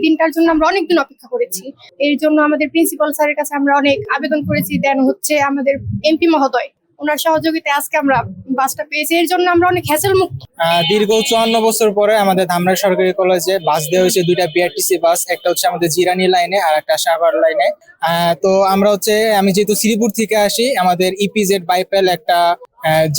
দিনটার জন্য আমরা অনেকদিন অপেক্ষা করেছি। এর জন্য আমাদের প্রিন্সিপাল স্যারের কাছে আমরা অনেক আবেদন করেছি। দেন হচ্ছে আমাদের এমপি মহোদয়, ওনার সহযোগিতায় আজকে আমরা বাসটা পেয়েছি। এর জন্য আমরা অনেক হ্যাসেল মুক্ত। দীর্ঘ 54 বছর পরে আমাদের ধামরাই সরকারি কলেজে বাস দেওয়া হয়েছে, দুইটা বিআরটিসি বাস, একটা হচ্ছে আমাদের জিরানী লাইনে আর একটা সাভার লাইনে। তো আমরা হচ্ছে, আমি যেহেতু শ্রীপুর থেকে আসি, আমাদের ইপিজেড বাইপেল একটা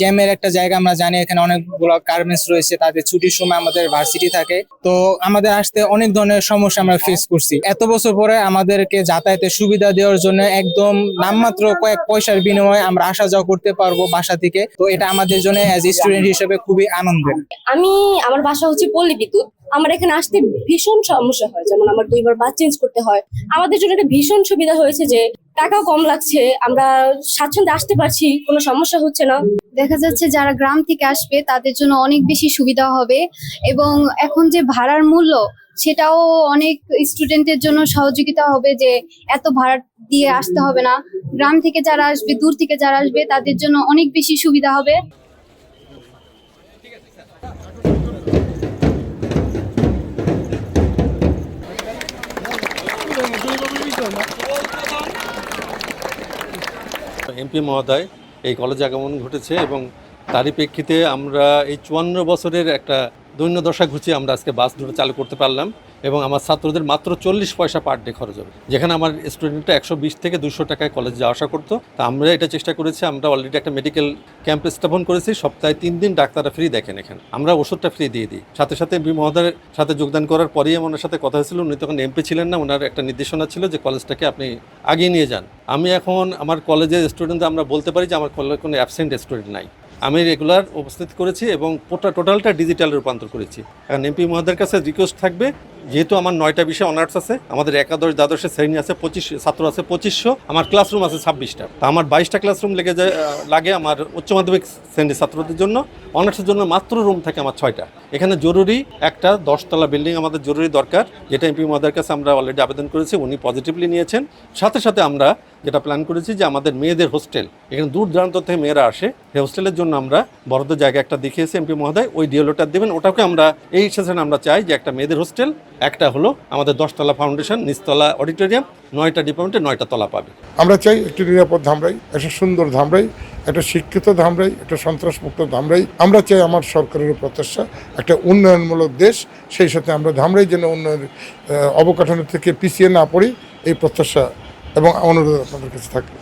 জ্যামের একটা জায়গা আমরা জানি, এখানে অনেকগুলো গার্মেন্টস রয়েছে, তাদের ছুটির সময় আমাদের ভার্সিটি থাকে, তো আমাদের আসতে অনেক ধরনের সমস্যা আমরা ফেস করছি। এত বছর পরে আমাদেরকে যাতায়াতের সুবিধা দেওয়ার জন্য একদম নামমাত্র কয়েক পয়সার বিনিময়ে আমরা আসা যাওয়া করতে পারবো বাসা থেকে, তো এটা আমাদের জন্য অ্যাজ স্টুডেন্ট হিসেবে খুবই আনন্দের। আমার বাসা হচ্ছে পল্লী বিদ্যুৎ। আমার এখানে আসতে ভীষণ সমস্যা হয়, যেমন আমার 2বার বাস চেঞ্জ করতে হয়। আমাদের জন্য এটা ভীষণ সুবিধা হয়েছে যে টাকাও কম লাগছে, আমরা স্বাচ্ছন্দ্যে আসতে পারছি, কোনো সমস্যা হচ্ছে না। দেখা যাচ্ছে যারা গ্রাম থেকে আসবে তাদের জন্য অনেক বেশি সুবিধা হবে, এবং এখন যে ভাড়ার মূল্য সেটাও অনেক স্টুডেন্টের জন্য সহযোগিতা হবে, যে এত ভাড়া দিয়ে আসতে হবে না। গ্রাম থেকে যারা আসবে, দূর থেকে যারা আসবে, তাদের জন্য অনেক বেশি সুবিধা হবে। এমপি মহোদয় এই কলেজে আগমন ঘটেছে এবং তারই প্রেক্ষিতে আমরা এই 54 বছরের একটা দৈন্য দশা ঘুচিয়ে আমরা আজকে বাস দুটো চালু করতে পারলাম, এবং আমার ছাত্রদের মাত্র 40 পয়সা পার ডে খরচ হবে, যেখানে আমার স্টুডেন্টরা 120 থেকে 200 টাকায় কলেজে যাওয়া আসা করতো। তা আমরা এটা চেষ্টা করেছি, আমরা অলরেডি একটা মেডিকেল ক্যাম্প স্থাপন করেছি, সপ্তাহে 3 দিন ডাক্তাররা ফ্রি দেখেন এখানে, আমরা ওষুধটা ফ্রি দিয়ে দিই। সাথে সাথে এমপি মহোদয়ের সাথে যোগদান করার পরেই ওনার সাথে কথা হয়েছিল, উনি তখন এমপি ছিলেন না, ওনার একটা নির্দেশনা ছিল যে কলেজটাকে আপনি আগিয়ে নিয়ে যান। আমি এখন আমার কলেজের স্টুডেন্টদের আমরা বলতে পারি যে আমার কলেজে কোনো অ্যাবসেন্ট স্টুডেন্ট নাই, আমি রেগুলার উপস্থিত করেছি এবং টোটালটা ডিজিটালে রূপান্তর করেছি। এখন এমপি মহোদয়ের কাছে রিকোয়েস্ট থাকবে, যেহেতু আমার 9টা বিষয়ে অনার্স আছে, আমাদের একাদশ দ্বাদশের শ্রেণী আছে 25 ছাত্র আছে 2500, আমার ক্লাসরুম আছে 26টা, তা আমার 22টা ক্লাসরুম লাগে আমার উচ্চ মাধ্যমিক শ্রেণীর ছাত্রদের জন্য। অনার্সের জন্য মাত্র রুম থাকে আমার 6টা। এখানে জরুরি একটা 10তলা বিল্ডিং আমাদের জরুরি দরকার, যেটা এমপি মহোদয়ের কাছে আমরা অলরেডি আবেদন করেছি, উনি পজিটিভলি নিয়েছেন। সাথে সাথে আমরা যেটা প্ল্যান করেছি যে আমাদের মেয়েদের হোস্টেল, এখানে দূর দূরান্ত থেকে মেয়েরা আসে, সেই হোস্টেলের জন্য আমরা বরাদ্দ জায়গা একটা দেখিয়েছি এমপি মহোদয়, ওই ডিএলওটা দেবেন, ওটাকে আমরা এই সেশনে আমরা চাই যে একটা মেয়েদের হোস্টেল, একটা হলো আমাদের 10তলা ফাউন্ডেশন, নিচতলা অডিটোরিয়াম, 9টা ডিপার্টমেন্টে 9টা তলা পাবে। আমরা চাই একটি নিরাপদ ধামরাই, একটা সুন্দর ধামরাই, একটা শিক্ষিত ধামরাই, একটা সন্ত্রাসমুক্ত ধামরাই। আমরা চাই আমার সরকারের প্রত্যাশা একটা উন্নয়নমূলক দেশ, সেই সাথে আমরা ধামরাই যেন উন্নয়নের অবকাঠামো থেকে পিছিয়ে না পড়ি, এই প্রত্যাশা এবং অনুরোধ আপনাদের কাছে থাকে।